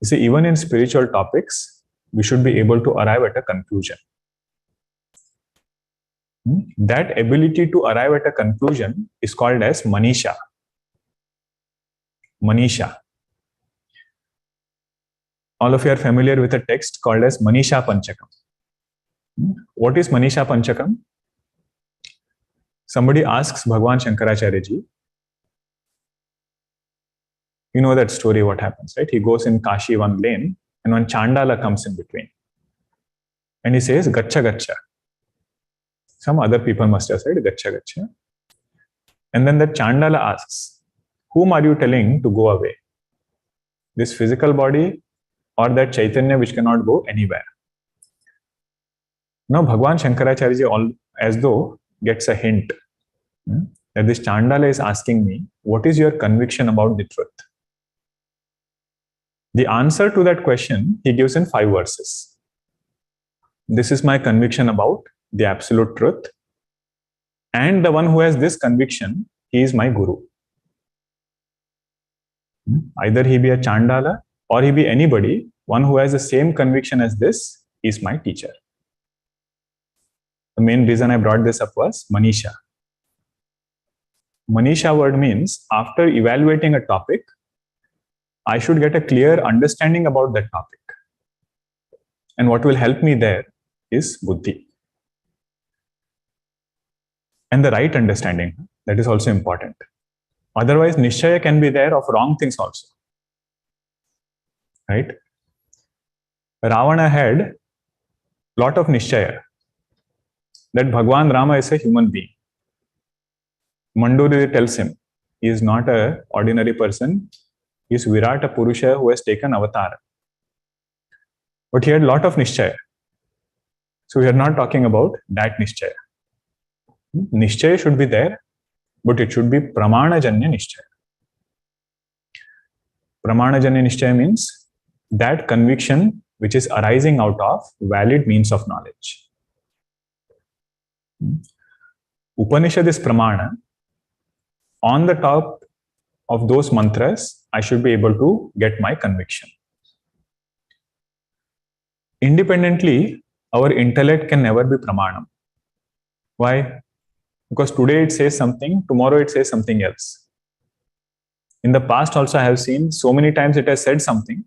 You see, even in spiritual topics, we should be able to arrive at a conclusion. That ability to arrive at a conclusion is called as Manisha. Manisha. All of you are familiar with a text called as Manisha Panchakam. What is Manisha Panchakam? Somebody asks Bhagwan Shankaracharya ji, you know that story, what happens, right? He goes in Kashi one lane and one Chandala comes in between. And he says, Gacha Gacha. Some other people must have said, Gacha Gacha. And then that Chandala asks, whom are you telling to go away? This physical body or that Chaitanya which cannot go anywhere? Now Bhagwan Shankaracharya ji, as though gets a hint that this Chandala is asking me, what is your conviction about the truth? The answer to that question he gives in 5 verses. This is my conviction about the absolute truth, and the one who has this conviction, he is my guru. Either he be a Chandala or he be anybody, one who has the same conviction as this is my teacher. The main reason I brought this up was Manisha. Manisha word means after evaluating a topic, I should get a clear understanding about that topic. And what will help me there is buddhi. And the right understanding, that is also important. Otherwise, nishchaya can be there of wrong things also. Right? Ravana had lot of nishchaya that Bhagwan Rama is a human being. Manduri tells him he is not an ordinary person. He is Virata Purusha who has taken avatar. But he had lot of nishchaya. So we are not talking about that nishchaya. Nishchaya should be there, but it should be Pramana-janya nishchaya. Pramana-janya nishchaya means that conviction which is arising out of valid means of knowledge. Upanishad is Pramana. On the top of those mantras, I should be able to get my conviction. Independently, our intellect can never be Pramanam. Why? Because today it says something, tomorrow it says something else. In the past also I have seen so many times it has said something,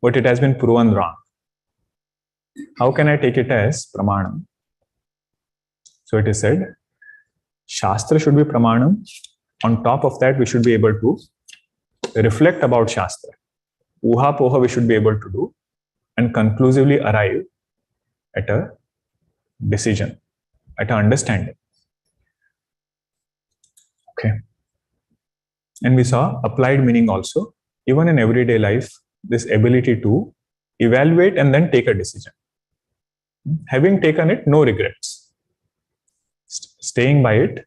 but it has been proven wrong. How can I take it as Pramanam? So it is said, Shastra should be pramanam. On top of that, we should be able to reflect about Shastra. Uha poha we should be able to do and conclusively arrive at a decision, at an understanding. Okay. And we saw applied meaning also. Even in everyday life, this ability to evaluate and then take a decision. Having taken it, no regrets. Staying by it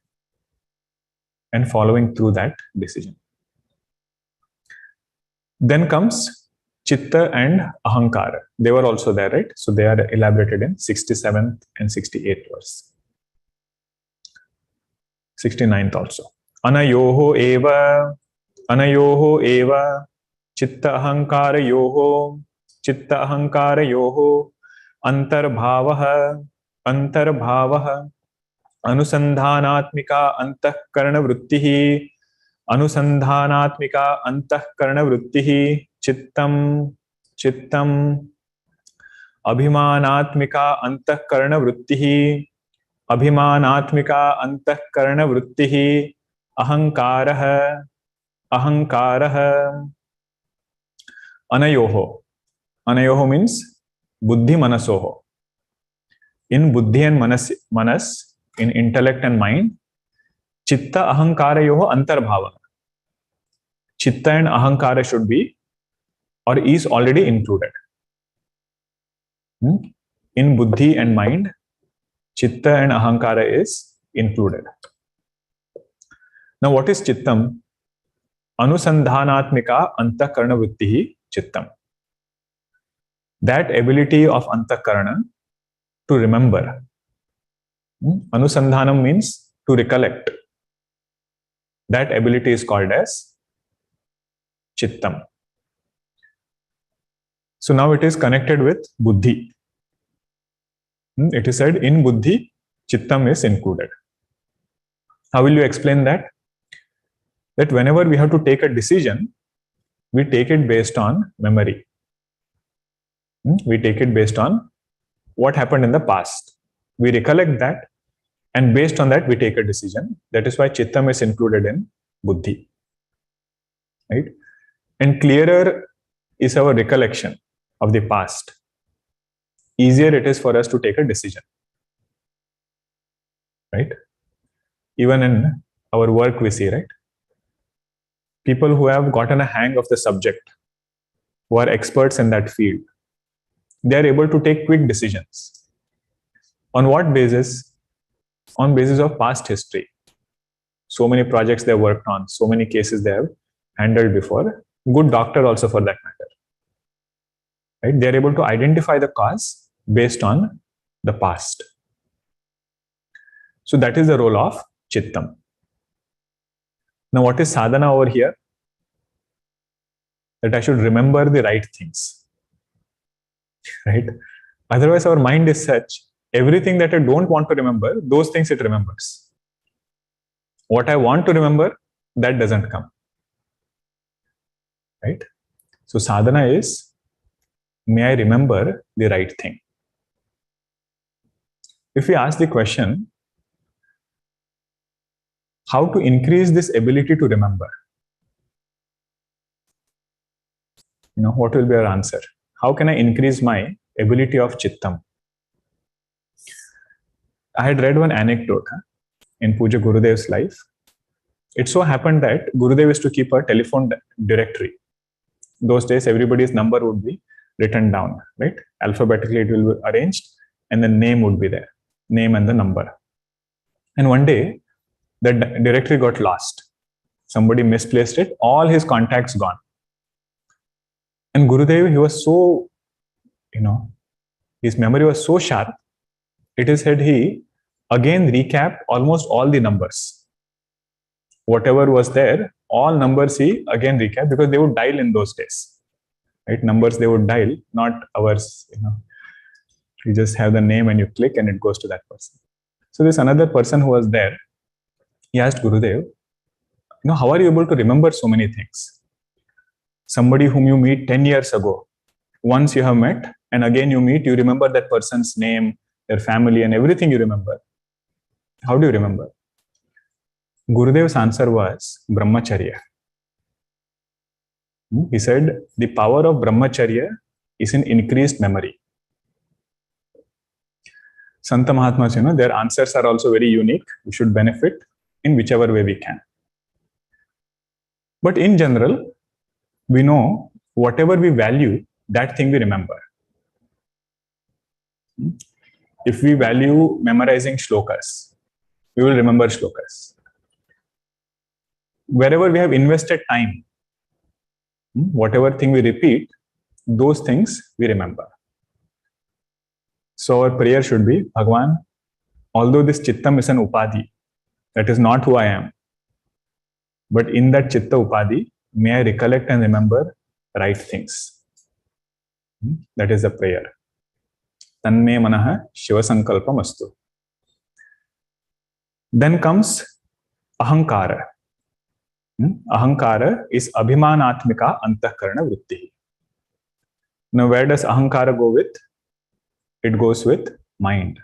and following through that decision. Then comes Chitta and Ahankara. They were also there, right? So they are elaborated in 67th and 68th verse. 69th also. Anayoho eva chitta ahankara yoho antarbhavaha anusandhanatmika antahkarana vrittihi chittam abhimanatmika antahkarana vrittihi ahankarah anayoho means buddhi manasoho. In buddhi and manas, in intellect and mind, chitta ahankara yoho antarbhava. Chitta and ahankara should be or is already included. In buddhi and mind, chitta and ahankara is included. Now what is chittam? Anusandhanatmika antahkarana vrittihi chittam. That ability of antahkarana to remember. Anusandhanam means to recollect. That ability is called as chittam. So now it is connected with buddhi. It is said in buddhi, chittam is included. How will you explain that? That whenever we have to take a decision, we take it based on memory. We take it based on what happened in the past. We recollect that, and based on that, we take a decision. That is why chittam is included in buddhi. Right? And clearer is our recollection of the past. Easier it is for us to take a decision. Right? Even in our work, we see, right? People who have gotten a hang of the subject, who are experts in that field, they are able to take quick decisions. On what basis? On basis of past history. So many projects they have worked on, so many cases they have handled before. Good doctor also for that matter. Right? They are able to identify the cause based on the past. So that is the role of chittam. Now what is sadhana over here? That I should remember the right things. Right? Otherwise our mind is such, everything that I don't want to remember, those things it remembers. What I want to remember, that doesn't come. Right? So sadhana is, may I remember the right thing? If we ask the question, how to increase this ability to remember? What will be our answer? How can I increase my ability of chittam? I had read one anecdote in Puja Gurudev's life. It so happened that Gurudev used to keep a telephone directory. Those days, everybody's number would be written down, right? Alphabetically, it will be arranged, and the name would be there, name and the number. And one day, the directory got lost. Somebody misplaced it, all his contacts gone. And Gurudev, he was so, his memory was so sharp, it is said he again recapped almost all the numbers. Whatever was there, all numbers he again recapped, because they would dial in those days. Right? Numbers they would dial, not ours. You just have the name and you click and it goes to that person. So this another person who was there, he asked Gurudev, how are you able to remember so many things? Somebody whom you meet 10 years ago, once you have met and again you meet, you remember that person's name, their family and everything you remember. How do you remember? Gurudev's answer was brahmacharya. He said the power of brahmacharya is in increased memory. Santa Mahatmas, their answers are also very unique. We should benefit in whichever way we can. But in general, we know whatever we value, that thing we remember. If we value memorizing shlokas, we will remember shlokas. Wherever we have invested time, whatever thing we repeat, those things we remember. So our prayer should be, Bhagwan, although this chittam is an upadhi, that is not who I am, but in that chitta upadhi, may I recollect and remember right things. That is the prayer. Tanme manaha shiva sankalpam astu. Then comes ahankara. Ahankara is abhimanatmika antakarana vritti. Now where does ahankara go with? It goes with mind.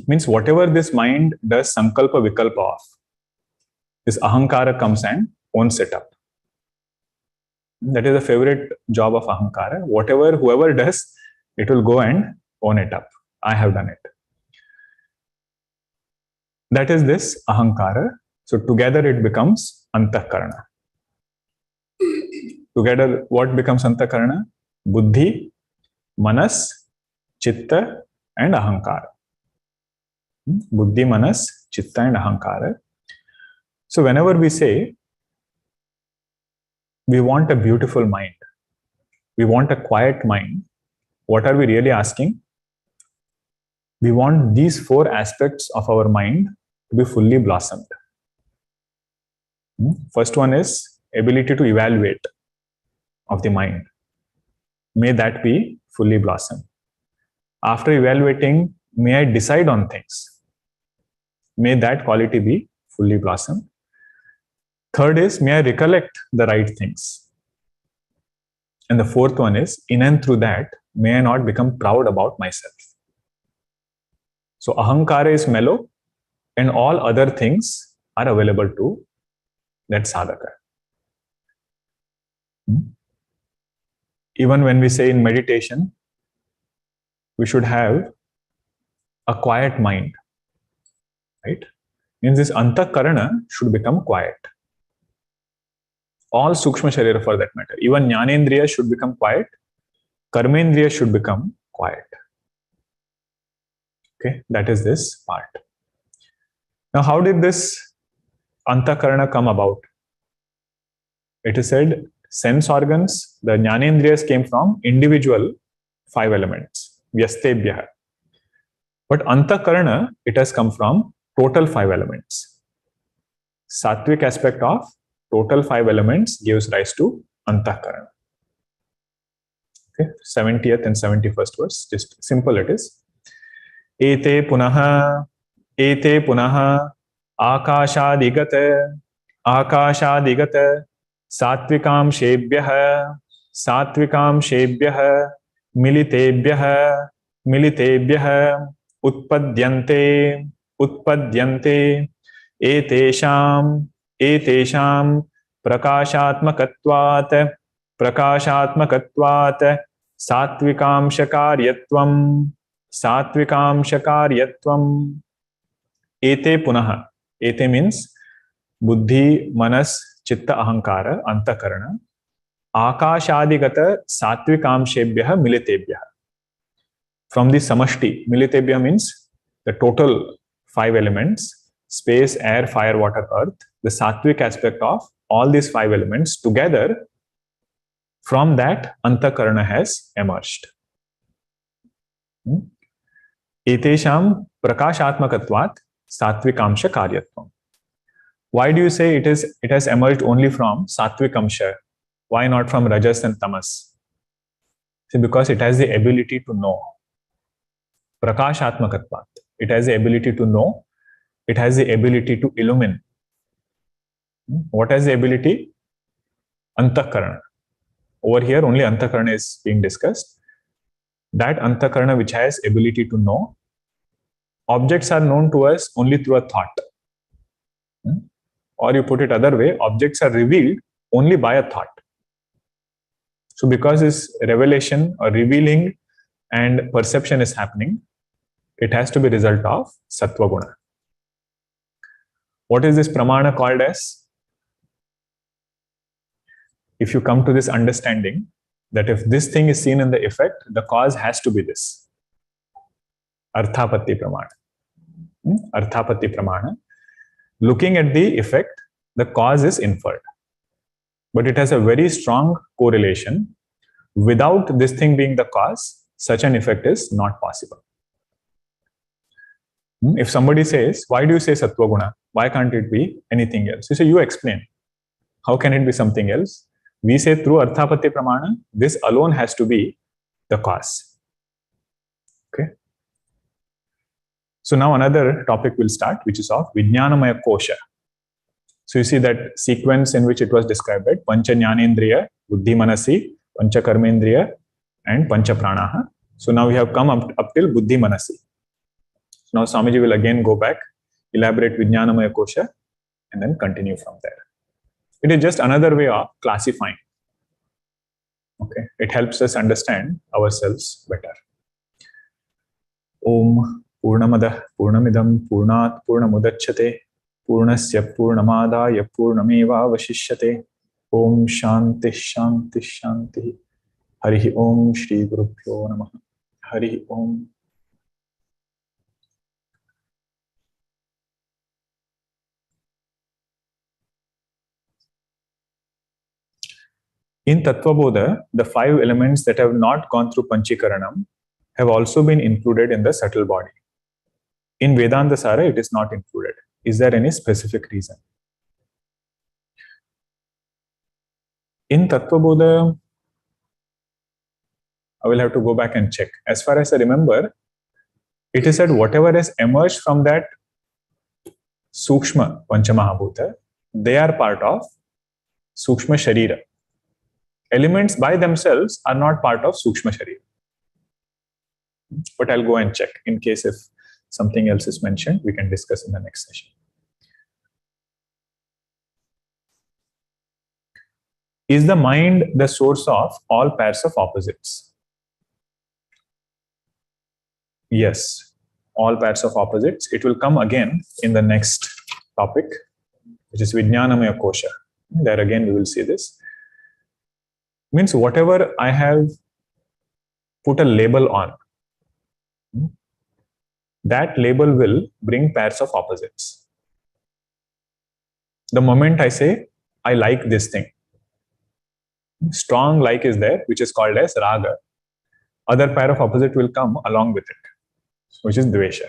Means whatever this mind does sankalpa vikalpa of, this ahankara comes and owns it up. That is the favorite job of ahankara. Whoever does, it will go and own it up. I have done it. That is this ahankara. So together it becomes antakarana. Together what becomes antakarana? Buddhi, manas, chitta and ahankara. Buddhi, manas, chitta and ahankara. So whenever we say we want a beautiful mind, we want a quiet mind, what are we really asking? We want these four aspects of our mind to be fully blossomed. First one is ability to evaluate of the mind. May that be fully blossomed. After evaluating, may I decide on things. May that quality be fully blossomed. Third is, may I recollect the right things. And the fourth one is, in and through that, may I not become proud about myself. So ahankara is mellow and all other things are available to that sadhaka. Even when we say in meditation, we should have a quiet mind, right? Means this antakarana should become quiet. All Sukshma Sharira for that matter. Even Jnanendriya should become quiet. Karmendriya should become quiet. Okay, that is this part. Now, how did this antakarana come about? It is said, sense organs, the Jnanendriyas came from individual 5 elements, vyastebhya. But antakarana, it has come from total 5 elements. Sattvic aspect of total 5 elements gives rise to antakarana. Okay, 70th and 71st verse, just simple it is. Ete punaha akashadigata satvikam shebhyah militebhyah utpadyante etesham prakashatmakatvat satvikam shakaryatvam ete punaha. Ete means buddhi, manas, chitta, ahankara, antakarana. Akashadigata satvikamshebhyah militebhyah. From the samashti, militebhyah means the total 5 elements, space, air, fire, water, earth, the sattvic aspect of all these 5 elements together, from that antakarana has emerged. Etesham prakashatmakatvat satvikamsha karyatvam. Why do you say it has emerged only from satvikamsha? Why not from rajas and tamas? See, because it has the ability to know. Prakashatmakatvat. It has the ability to know. It has the ability to illumine. What has the ability? Antakarana. Over here, only antakarana is being discussed. That antakarana which has ability to know, objects are known to us only through a thought. Or you put it other way, objects are revealed only by a thought. So because this revelation or revealing and perception is happening, it has to be result of sattva guna. What is this pramana called as? If you come to this understanding that if this thing is seen in the effect, the cause has to be this. Arthapatti pramana. Arthapatti pramana. Looking at the effect, the cause is inferred. But it has a very strong correlation. Without this thing being the cause, such an effect is not possible. If somebody says, why do you say sattva guna? Why can't it be anything else? You say, you explain. How can it be something else? We say through Arthapatti Pramana, this alone has to be the cause. Okay. So now another topic will start, which is of Vidyanamaya Kosha. So you see that sequence in which it was described, right? Pancha Jnanendriya, Buddhi Manasi, Pancha Karmendriya, and Pancha Pranaha. So now we have come up till Buddhi Manasi. So now Swamiji will again go back, elaborate Vidyanamaya Kosha, and then continue from there. It is just another way of classifying. Okay, it helps us understand ourselves better. Om Purnamadah Purnamidam Purnat Purnamudachyate Purnasya Purnamadaya Purnameva Vashishyate. Om Shanti Shanti Shanti. Harihi Om Shri Gurubhyo Namaha. Harihi Om. In Tattvabodha, the 5 elements that have not gone through Panchikaranam have also been included in the subtle body. In Vedantasara, it is not included. Is there any specific reason? In Tattvabodha, I will have to go back and check. As far as I remember, it is said whatever has emerged from that Sukshma Panchamahabhuta, they are part of Sukshma Sharira. Elements by themselves are not part of Sukshma Sharira. But I'll go and check. In case if something else is mentioned, we can discuss in the next session. Is the mind the source of all pairs of opposites? Yes, all pairs of opposites. It will come again in the next topic, which is Vidyanamaya Kosha. There again we will see this. Means whatever I have put a label on, that label will bring pairs of opposites. The moment I say, I like this thing, strong like is there, which is called as raga. Other pair of opposite will come along with it, which is dvesha.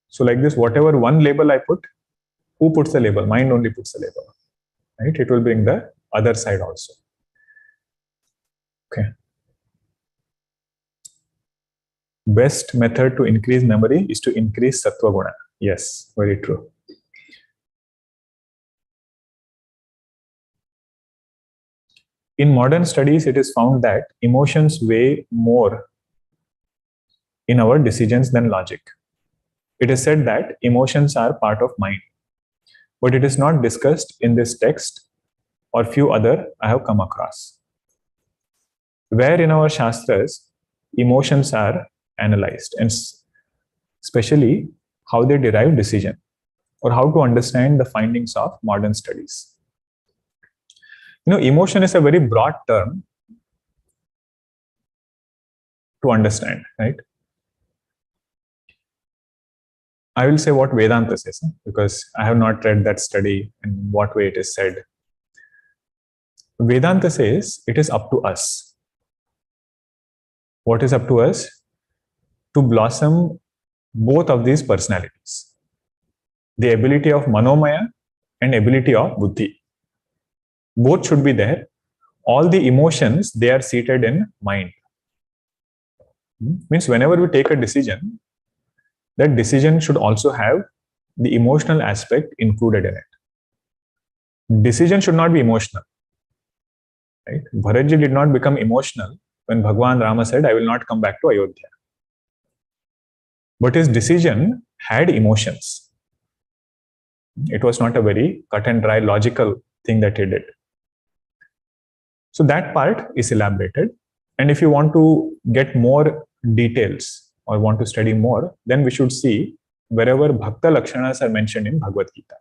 So like this, whatever one label I put, who puts the label? Mind only puts the label. Right? It will bring the other side also. Okay. Best method to increase memory is to increase sattva guna. Yes, very true. In modern studies, it is found that emotions weigh more in our decisions than logic. It is said that emotions are part of mind. But it is not discussed in this text or few other I have come across. Where in our Shastras, emotions are analyzed, and especially how they derive decision, or how to understand the findings of modern studies. Emotion is a very broad term to understand, right? I will say what Vedanta says, because I have not read that study and what way it is said. Vedanta says it is up to us. What is up to us? To blossom both of these personalities. The ability of Manomaya and ability of Buddhi. Both should be there. All the emotions, they are seated in mind. Means whenever we take a decision, that decision should also have the emotional aspect included in it. Decision should not be emotional. Right? Bharatji did not become emotional when Bhagwan Rama said, I will not come back to Ayodhya. But his decision had emotions. It was not a very cut and dry logical thing that he did. So that part is elaborated. And if you want to get more details or want to study more, then we should see wherever Bhakta Lakshanas are mentioned in Bhagavad Gita.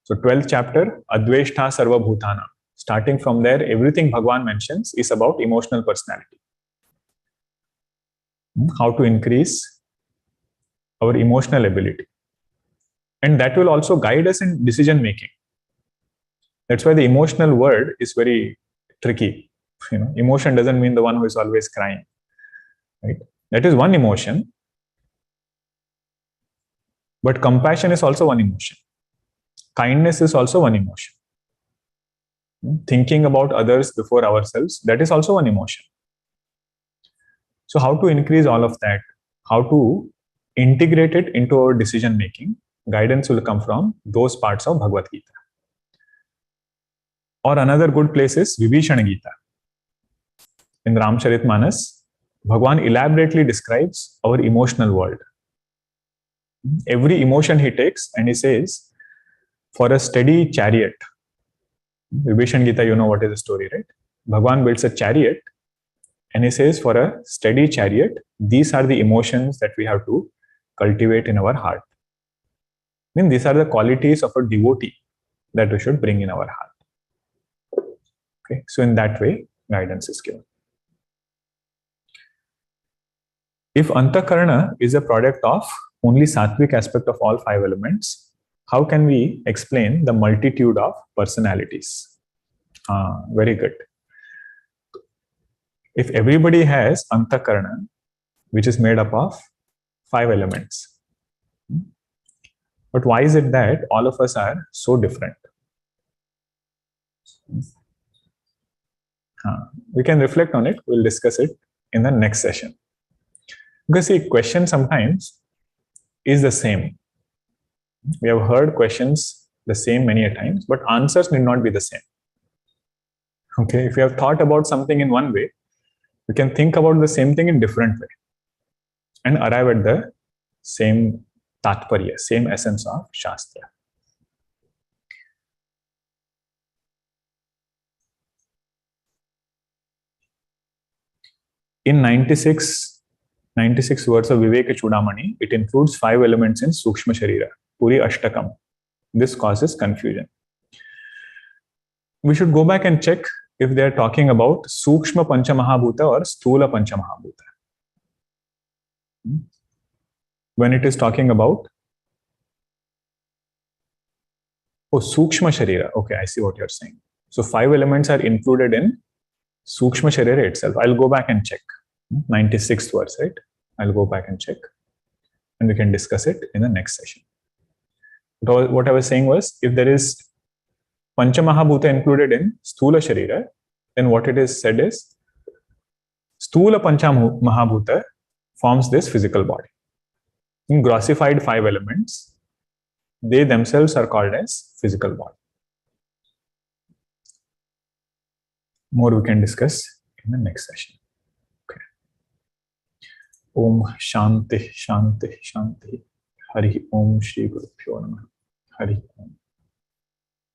So 12th chapter, Adveshtha Sarva Bhutana. Starting from there, everything Bhagwan mentions is about emotional personality. How to increase our emotional ability. And that will also guide us in decision making. That's why the emotional word is very tricky. Emotion doesn't mean the one who is always crying. Right? That is one emotion. But compassion is also one emotion. Kindness is also one emotion. Thinking about others before ourselves, that is also one emotion. So how to increase all of that? How to integrate it into our decision making? Guidance will come from those parts of Bhagavad Gita. Or another good place is Vibhishana Gita. In Ramcharitmanas, Bhagwan elaborately describes our emotional world. Every emotion he takes and he says, for a steady chariot, Vibhishana Gita, you know what is the story, right? Bhagwan builds a chariot and he says, for a steady chariot, these are the emotions that we have to cultivate in our heart. I mean, these are the qualities of a devotee that we should bring in our heart. Okay, so in that way, guidance is given. If Antakarana is a product of only sattvic aspect of all five elements, how can we explain the multitude of personalities? Very good. If everybody has Antakarana, which is made up of five elements, but why is it that all of us are so different? We can reflect on it. We'll discuss it in the next session. Because see, question sometimes is the same. We have heard questions the same many a times, but answers need not be the same. Okay, if you have thought about something in one way, you can think about the same thing in different way and arrive at the same tatparya, same essence of Shastra. In 96 words of Viveka Chudamani, it includes 5 elements in Sukshma Sharira, Puri Ashtakam. This causes confusion. We should go back and check if they are talking about Sukshma Panchamahabhuta or Sthula Panchamahabhuta. When it is talking about Sukshma Sharira. Okay, I see what you're saying. So 5 elements are included in Sukshma Sharira itself. I'll go back and check. 96th verse, right? I'll go back and check. And we can discuss it in the next session. What I was saying was, if there is Panchamahabhuta included in Sthula Sharira, then what it is said is, Sthula Panchamahabhuta forms this physical body. In grossified 5 elements, they themselves are called as physical body. More we can discuss in the next session. Okay. Om Shanti Shanti Shanti. Hari Om Shri Guru Pyo Namah. Hari Om.